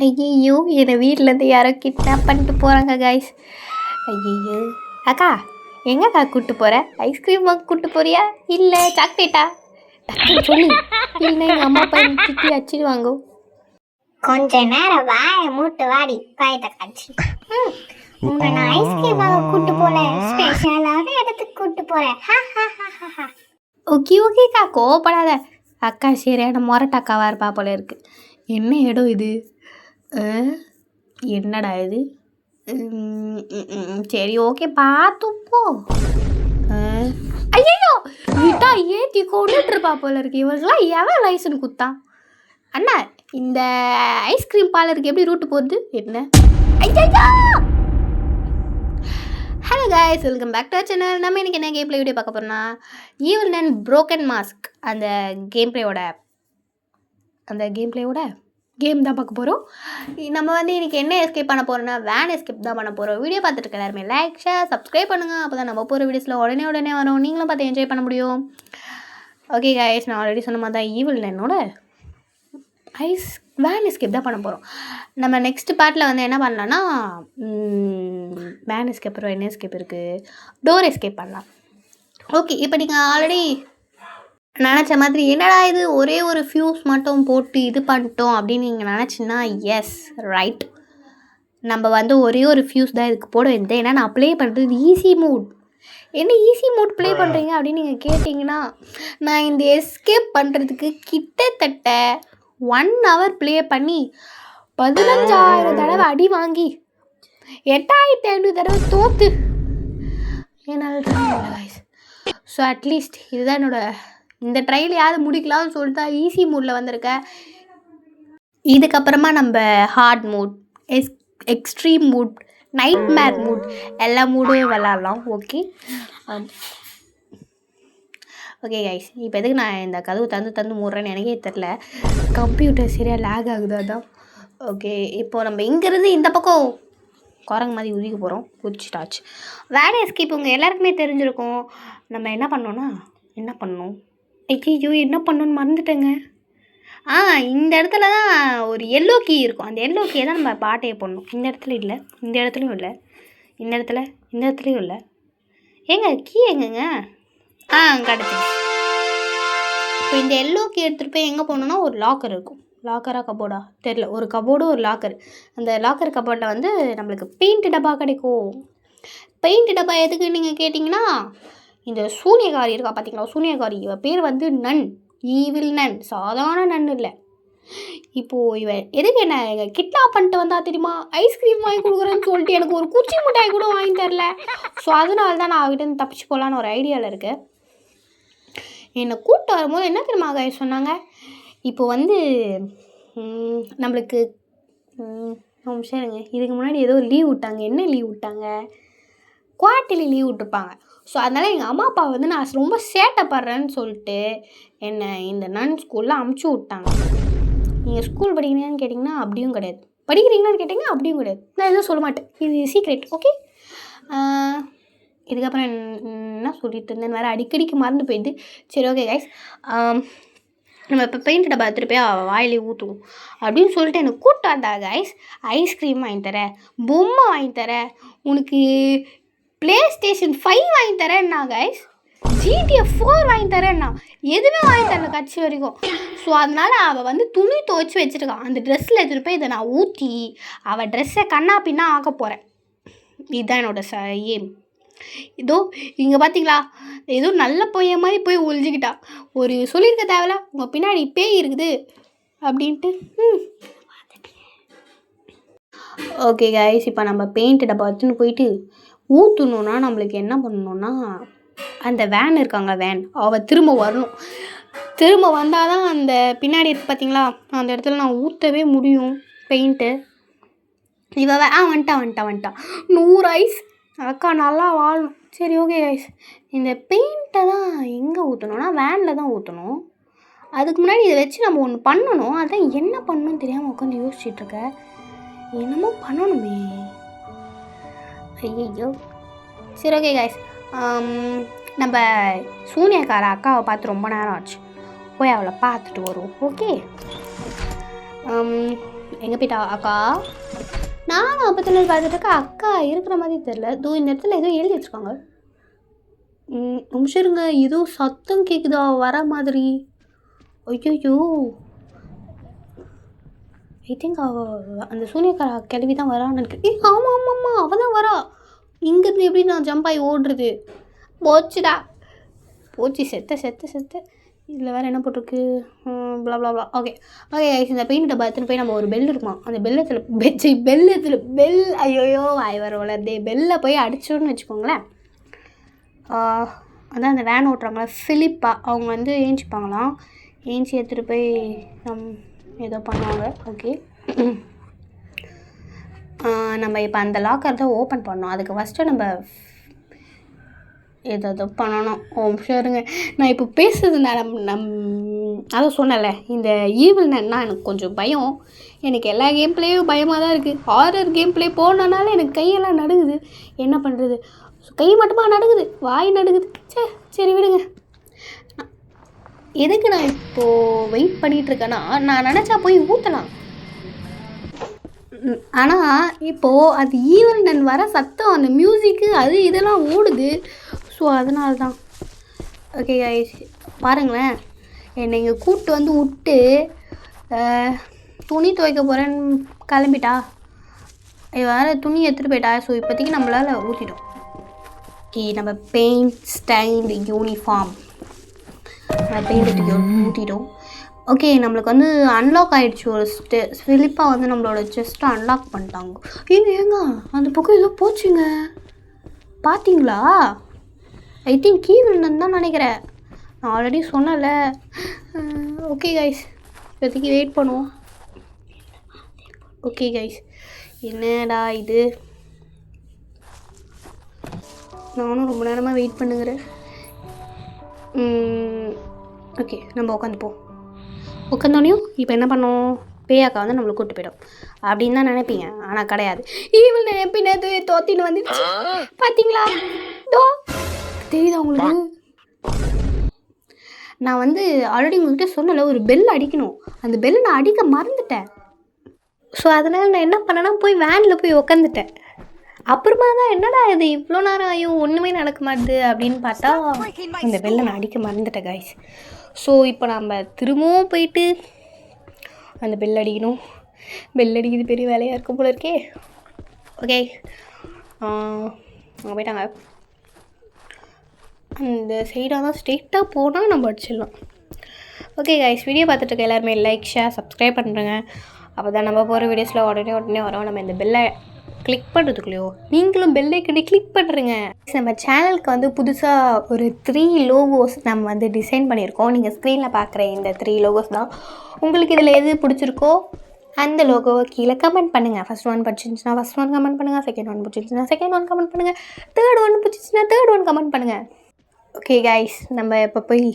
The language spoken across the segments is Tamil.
ஐயையோ! என்னை வீட்லேருந்து யாரோ கிட்னாப் பண்ணிட்டு போகிறாங்க கைஸ். ஐயையோ! அக்கா எங்கக்கா கூப்பிட்டு போகிற? ஐஸ்கிரீம் வாங்க கூப்பிட்டு போறியா இல்லை சாக்லேட்டா? டக்குன்னு சொல்லு, இல்லைன்னா எங்கள் அம்மா அப்பா என்னை திட்டி அடிச்சிடுவாங்க. கொஞ்ச நேரம் வாயை மூட்டு வாடி பயத்தை காட்சி. உங்களை நான் ஐஸ்கிரீம் வாங்க கூட்டு போல, ஸ்பெஷலான இடத்துக்கு கூட்டு போறேன். ஓகே ஓகேக்கா, கோவப்படாத. அக்கா சரியான மொரட்டாக்காவாக இருப்பா போல இருக்கு. என்ன இடம் இது? என்னடா இது? சரி ஓகே பார்த்துப்போ. ஐயோ விட்டா ஏற்றி கொண்டுட்டு இருப்பா போல இருக்கு. இவருக்கெல்லாம் எவன் லைசன்ஸ் குத்தான்? அண்ணா இந்த ஐஸ்கிரீம் பார்லருக்கு எப்படி ரூட்டு போகுது என்ன? ஐயோ! Hello guys, welcome back to our channel. நம்ம இன்றைக்கி என்ன கேம் ப்ளே வீடியோ பார்க்க போகிறோம்னா, ஈவில் அண்ட் ப்ரோக்கன் மாஸ்க் அந்த கேம் பிளேயோட கேம் தான் பார்க்க போகிறோம். நம்ம வந்து இன்றைக்கி என்ன எஸ்கேப் பண்ண போகிறோம்னா, வேன் எஸ்கேப் தான் பண்ண போகிறோம். வீடியோ பார்த்துட்டு இருக்க எல்லாருமே லைக் ஷேர் சப்ஸ்கிரைப் பண்ணுங்கள். அப்போ தான் நம்ம போகிற வீடியோஸில் உடனே வரும், நீங்களும் பார்த்து என்ஜாய் பண்ண முடியும். ஓகே கைஸ், நான் ஆல்ரெடி சொன்ன மாதிரி தான் ஈவில் என்னோட வேன் எஸ்கேப் தான் பண்ண போகிறோம். நம்ம நெக்ஸ்ட் பார்ட்டில் வந்து என்ன பண்ணலான்னா, வேன் எஸ்கேப் அப்புறம் என்ன எஸ்கேப் இருக்குது, டோர் எஸ்கேப் பண்ணலாம். ஓகே, இப்போ நீங்கள் ஆல்ரெடி நினச்ச மாதிரி என்னடா இது ஒரே ஒரு ஃபியூஸ் மட்டும் போட்டு இது பண்ணிட்டோம் அப்படின்னு நீங்கள் நினச்சின்னா, எஸ் ரைட், நம்ம வந்து ஒரே ஒரு ஃபியூஸ் தான் இதுக்கு போட வேண்டியது. ஏன்னா நான் ப்ளே பண்ணுறது ஈஸி மோட். என்ன ஈஸி மோட் ப்ளே பண்ணுறீங்க அப்படின்னு நீங்கள் கேட்டிங்கன்னா, நான் இந்த எஸ்கேப் பண்ணுறதுக்கு கிட்டத்தட்ட 1 hour ப்ளே பண்ணி 15,000 தடவை அடி வாங்கி 8,500 தடவை தோற்று என்னால் கைஸ். ஸோ அட்லீஸ்ட் இதுதான் என்னோடய இந்த ட்ரையலையாவது முடிக்கலாம்னு சொல்லிட்டு தான் ஈஸி மூடில் வந்திருக்கேன். இதுக்கப்புறமா நம்ம hard mood, extreme mood, nightmare mood எல்லா மூடும் விளாட்லாம். ஓகே ஓகே கைஸ், இப்போ எதுக்கு நான் இந்த கதவு தந்து மூடுறேன்னு எனக்கே தெரில. கம்ப்யூட்டர் சரியாக லேக் ஆகுது அதான். ஓகே, இப்போது நம்ம இங்கேருந்து இந்த பக்கம் குரங்கு மாதிரி உதிக்க போகிறோம். குதிச்சிட்டாச்சு. வேன் எஸ்கேப் உங்கள் எல்லாருக்குமே தெரிஞ்சிருக்கும். நம்ம என்ன பண்ணோம் ஐயோ என்ன பண்ணோன்னு மறந்துட்டேங்க. இந்த இடத்துல தான் ஒரு எல்லோ கீ இருக்கும். அந்த எல்லோ கீயை தான் நம்ம பாட்டையை போடணும். இந்த இடத்துல இல்லை, இந்த இடத்துலையும் இல்லை, இந்த இடத்துலையும் இல்லை. ஏங்க கீ எங்கங்க? கிடச்சிச்சு. இப்போ இந்த எல்லோ கீ எடுத்துகிட்டு போய் எங்கே போகணுன்னா, ஒரு லாக்கர் இருக்கும். லாக்கரா கபோர்டா தெரில, ஒரு கபோர்டு ஒரு லாக்கர். அந்த லாக்கர் கபோர்டில் வந்து நம்மளுக்கு பெயிண்ட் டப்பா கிடைக்கும். பெயிண்ட் டப்பா எதுக்குன்னு நீங்கள் கேட்டிங்கன்னா, இந்த சூனியக்காரி இருக்கா பார்த்தீங்களா, சூனியக்காரி, இவள் பேர் வந்து நன், ஈவில் நன், சாதாரண நன் இல்லை. இப்போது இவன் எதுக்கு என்ன எங்கள் கிட்னாப் பண்ணிட்டு வந்தா தெரியுமா, ஐஸ்கிரீம் வாங்கி கொடுக்குறேன்னு சொல்லிட்டு எனக்கு ஒரு குச்சி மிட்டாய் கூட வாங்கி தரல. ஸோ அதனால தான் நான் அவகிட்ட தப்பிச்சு போகலான்னு ஒரு ஐடியாவில் இருக்கேன். என்னை கூப்பிட்டு வரும்போது என்ன தெரியுமா கைஸ் சொன்னாங்க, இப்போ வந்து நம்மளுக்கு சரிங்க, இதுக்கு முன்னாடி ஏதோ லீவ் விட்டாங்க. என்ன லீவ் விட்டாங்க? குவார்ட்டர்லி லீவ் விட்டுருப்பாங்க. ஸோ அதனால் எங்கள் அம்மா அப்பா வந்து நான் ரொம்ப சேட்டைப்படுறேன்னு சொல்லிட்டு என்னை இந்த நன் ஸ்கூலில் அமுச்சு விட்டாங்க. நீங்கள் ஸ்கூல் படிக்கிறீங்கன்னு கேட்டிங்கன்னா அப்படியும் கிடையாது, படிக்கிறீங்களான்னு கேட்டிங்கன்னா அப்படியும் கிடையாது. நான் எதுவும் சொல்ல மாட்டேன், இது சீக்ரெட். ஓகே, இதுக்கப்புறம் என்ன சொல்லிட்டு இருந்தேன் வேறு அடிக்கடிக்கு மறந்து போயிடுது. சரி ஓகே கைஸ், நம்ம இப்போ பெயிண்ட் டப்பா எடுத்துகிட்டு போய் வாயிலே ஊற்றுவோம் அப்படின்னு சொல்லிட்டு எனக்கு கூப்பிட்டு வந்தா கைஸ். ஐஸ்கிரீம் வாங்கி தரேன், பொம்மை வாங்கி தரேன், உனக்கு PlayStation 5 வாங்கி தரேன்னா கைஸ், GTA 4 வாங்கி தரேன்னா, எதுவுமே வாங்கி தரல கட்சி வரைக்கும். ஸோ அதனால் அவள் வந்து துணி துவைச்சி வச்சுருக்கான். அந்த ட்ரெஸ்ஸில் எடுத்துகிட்டு போய் இதை நான் ஊற்றி அவள் ட்ரெஸ்ஸை கண்ணா பின்னா ஆக்க போகிறேன். இதுதான் என்னோடய ஏம். இதோ இங்கே பார்த்தீங்களா, ஏதோ நல்ல பைய மாதிரி போய் ஒழிஞ்சிக்கிட்டா. ஒரு சொல்லியிருக்க தேவையில்ல, உங்கள் பின்னாடி பேய் இருக்குது அப்படின்ட்டு. ஓகே கைஸ், இப்போ நம்ம பெயிண்ட் டப்பா வச்சுன்னு போயிட்டு ஊற்றணுன்னா நம்மளுக்கு என்ன பண்ணணுன்னா, அந்த வேன் இருக்காங்க, வேன் அவள் திரும்ப வரணும். திரும்ப வந்தால் தான் அந்த பின்னாடி இருக்கு பார்த்தீங்களா, அந்த இடத்துல நான் ஊற்றவே முடியும் பெயிண்ட்டு. இவ வந்துட்டான் 100 ஐஸ். அக்கா நல்லா வாழணும். சரி ஓகே கைஸ், இந்த பெயிண்ட்டை தான் எங்கே ஊற்றணும்னா வேனில் தான் ஊற்றணும். அதுக்கு முன்னாடி இதை வச்சு நம்ம ஒன்று பண்ணணும். அதான் என்ன பண்ணணும்னு தெரியாமல் உட்காந்து யோசிச்சுட்ருக்கேன். என்னமோ பண்ணணுமே. ஐயோ சரி ஓகே கைஸ், நம்ம சூனியக்கார அக்காவை பார்த்து ரொம்ப நேரம் ஆச்சு, போய் அவளை பார்த்துட்டு வருவோம். ஓகே எங்கே போயிட்டா அக்கா? நானும் அப்பத்துல பார்த்துட்டு இருக்கா, அக்கா இருக்கிற மாதிரி தெரில. இந்த இடத்துல ஏதோ எழுதி வச்சுருக்காங்க. நிமிஷம் இருங்க, ஏதோ சத்தம் கேட்குதா வர மாதிரி. ஐயோ, ஐ திங்க் அந்த சூனியக்கார கிளவி தான் வரான்னு இருக்கு. ஆமாம் ஆமாம் ஆமாம், அவள் தான் வரா. இங்கேருந்து எப்படி நான் ஜம்ப் ஆகி ஓடுறது? போச்சுடா, போச்சு, செத்த. இதில் வேறு என்ன போட்டிருக்கு? ப்ளா ப்ளா ப்ளா. ஓகே இந்த பெயிண்ட் டப்பா எடுத்துன்னு போய் நம்ம ஒரு பெல் இருக்குமா, அந்த பெல் ஐயோயோ வாய் வர வளருதே, பெல்லை போய் அடிச்சோன்னு வச்சுக்கோங்களேன். அதான் அந்த வேன் ஓட்டுறாங்களா ஃபிலிப்பா, அவங்க வந்து ஏஞ்சிப்பாங்களாம். ஏஞ்சி எடுத்துகிட்டு போய் ஏதோ பண்ணுவாங்க. ஓகே, நம்ம இப்போ அந்த லாக்கர் தான் ஓப்பன் பண்ணோம். அதுக்கு ஃபஸ்ட்டு நம்ம ஏதோ பண்ணணும். சரிங்க, நான் இப்போ பேசுறது அதான் சொன்னல, இந்த ஈவில்னா எனக்கு கொஞ்சம் பயம். எனக்கு எல்லா கேம் பிளேயும் பயமாக தான் இருக்குது. ஹாரர் கேம் பிளே போனனால எனக்கு கையெல்லாம் நடுங்குது. என்ன பண்ணுறது? கை மட்டுமா நடுங்குது, வாய் நடுங்குது. சரி விடுங்க. எதுக்கு நான் இப்போது வெயிட் பண்ணிகிட்ருக்கேன்னா, நான் நினச்சா போய் ஊற்றலாம். ஆனால் இப்போது அது ஈவன் வர சத்தம், அந்த மியூசிக்கு அது இதெல்லாம் ஓடுது. ஸோ அதனால தான். ஓகே கைஸ், பாருங்களேன், என்னை இங்கே கூப்பிட்டு வந்து விட்டு துணி துவைக்க போகிறேன்னு கிளம்பிட்டா. வேறு துணி எடுத்துகிட்டு போயிட்டா. ஸோ இப்போதைக்கு நம்மளால் ஊற்றிட்டோம். ஓகே, நம்ம பெயிண்ட் ஸ்டைல் யூனிஃபார்ம் பெயிண்ட் ஊற்றிட்டோம். ஓகே, நம்மளுக்கு வந்து அன்லாக் ஆகிடுச்சு. ஒரு ஃபிலிப்பாக வந்து நம்மளோட செஸ்ட்டை அன்லாக் பண்ணிட்டாங்க. ஏங்க அந்த பக்கம் ஏதோ போச்சுங்க, பார்த்தீங்களா? ஐ திங்க் கீவில்னு தான் நினைக்கிறேன். நான் ஆல்ரெடி சொன்னல. ஓகே கைஸ், இப்போதைக்கு வெயிட் பண்ணுவோம். ஓகே கைஸ், என்னடா இது, நானும் ரொம்ப நேரமாக வெயிட் பண்ணுங்கிறேன். ஓகே, நம்ம உட்காந்தோனையும் இப்போ என்ன பண்ணோம்? பேயாக்கா வந்து நம்மளை கூப்பிட்டு போயிடும் அப்படின்னு தான் நினைப்பீங்க. ஆனால் கிடையாது. ஈவில் நினைப்பினது தோத்தின்னு வந்துடுச்சு. பார்த்தீங்களா? தெரியுதா உங்களுக்கு? நான் வந்து ஆல்ரெடி உங்கள்கிட்ட சொன்னல, ஒரு பெல் அடிக்கணும். அந்த பெல் நான் அடிக்க மறந்துட்டேன். ஸோ அதனால் நான் என்ன பண்ணேன்னா, போய் வேனில் போய் உக்காந்துட்டேன். அப்புறமா தான் என்னடா இது இவ்வளோ நேரம் ஆகும் ஒன்றுமே நடக்க மாட்டுது அப்படின்னு பார்த்தா இந்த பெல்லை நான் அடிக்க மறந்துட்டேன் கைஸ். ஸோ இப்போ நம்ம திரும்பவும் போயிட்டு அந்த பெல் அடிக்கணும். பெல் அடிக்கிறது பெரிய வேலையாக இருக்கும் போல இருக்கே. ஓகே, அங்கே போயிட்டாங்க. அந்த சைடாக தான் ஸ்ட்ரெயிட்டாக போனால் நம்ம அடிச்சிடலாம். ஓகே கைஸ், வீடியோ பார்த்துட்டு இருக்க எல்லாருமே லைக், ஷேர், சப்ஸ்கிரைப் பண்ணுறேங்க. அப்போ தான் நம்ம போகிற வீடியோஸில் உடனே வரோம். நம்ம இந்த பெல்லை கிளிக் பண்ணுறதுக்குள்ளேயோ நீங்களும் பெல்லை கிளிக் பண்ணுறீங்க. நம்ம சேனலுக்கு வந்து புதுசாக ஒரு 3 லோகோஸ் நம்ம வந்து டிசைன் பண்ணியிருக்கோம். நீங்கள் ஸ்க்ரீனில் பார்க்குற இந்த 3 லோகோஸ் தான். உங்களுக்கு இதில் எது பிடிச்சிருக்கோ அந்த லோகோவை கீழே கமெண்ட் பண்ணுங்கள். ஃபஸ்ட் ஒன் பிடிச்சிருந்துச்சுன்னா ஃபஸ்ட் ஒன் கமெண்ட் பண்ணுங்கள். செகண்ட் ஒன் பிடிச்சிருந்துச்சுன்னா செகண்ட் ஒன் கமெண்ட் பண்ணுங்கள். தேர்ட் ஒன் பிடிச்சிருச்சுன்னா தேர்ட் ஒன் கமெண்ட் பண்ணுங்கள். ஓகே கைஸ், நம்ம இப்போ போய்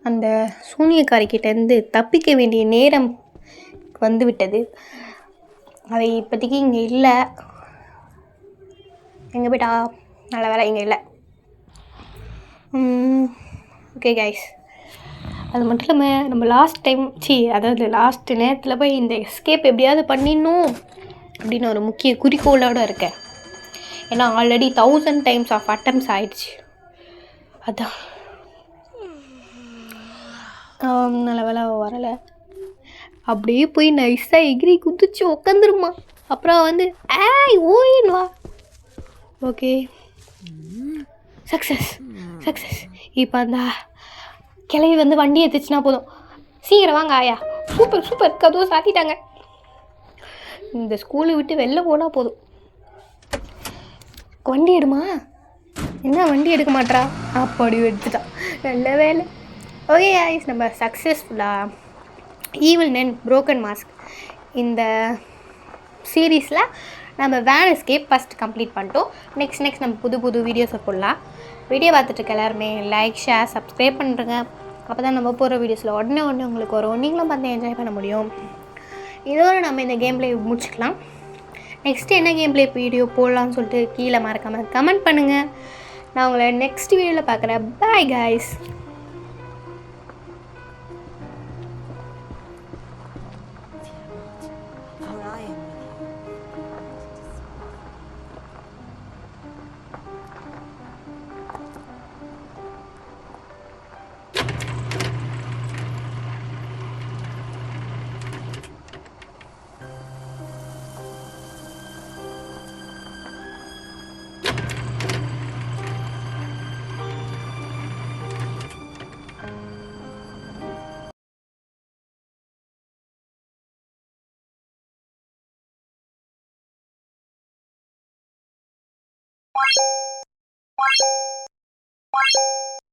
அந்த சூனியக்காரிக்கிட்டேருந்து தப்பிக்க வேண்டிய நேரம் வந்து விட்டது. அதை இப்போதைக்கு இங்கே இல்லை. எங்கே போய்ட்டா? நல்ல வேலை இங்கே இல்லை. ஓகே கைஸ், அது மட்டும் இல்லாமல் நம்ம லாஸ்ட் நேரத்தில் போய் இந்த எஸ்கேப் எப்படியாவது பண்ணிடணும் அப்படின்னு ஒரு முக்கிய குறிக்கோளோடு இருக்கேன். ஏன்னா ஆல்ரெடி 1000 டைம்ஸ் ஆஃப் அட்டம்ஸ் ஆயிடுச்சு. அதான் நல்ல வேலை வரலை. அப்படியே போய் நைஸாக எகிரி குதிச்சு உக்காந்துருமா. அப்புறம் வந்து ஓயின் வா. Okay, success. இப்போ அந்த கிளவி வந்து வண்டி எடுத்துச்சுன்னா போதும். சீக்கிரம் வாங்க ஆயா. சூப்பர் கதவை சாத்திட்டாங்க. இந்த ஸ்கூலை விட்டு வெளில போனால் போதும். வண்டி எடுமா. என்ன வண்டி எடுக்க மாட்டா? அப்படி எடுத்துட்டான். நல்ல வேலை. ஓகே ஐஸ், நம்ம சக்ஸஸ்ஃபுல்லாக ஈவில் நென் ப்ரோக்கன் மாஸ்க் இந்த சீரீஸில் நம்ம வேன் எஸ்கேப் ஃபஸ்ட் கம்ப்ளீட் பண்ணிட்டோம். நெக்ஸ்ட் நம்ம புது வீடியோஸை போடலாம். வீடியோ பார்த்துட்டு எல்லாருமே லைக், ஷேர், சப்ஸ்கிரைப் பண்ணுறேங்க. அப்போ தான் நம்ம போகிற வீடியோஸில் உடனே உங்களுக்கு வரும். நீங்களும் பார்த்து என்ஜாய் பண்ண முடியும். இதோட நம்ம இந்த கேம் பிளே முடிச்சுக்கலாம். நெக்ஸ்ட்டு என்ன கேம் பிளே வீடியோ போடலான்னு சொல்லிட்டு கீழே மறக்காமல் கமெண்ட் பண்ணுங்கள். நான் உங்களை நெக்ஸ்ட் வீடியோவில் பார்க்குறேன். Bye guys. how I am with you.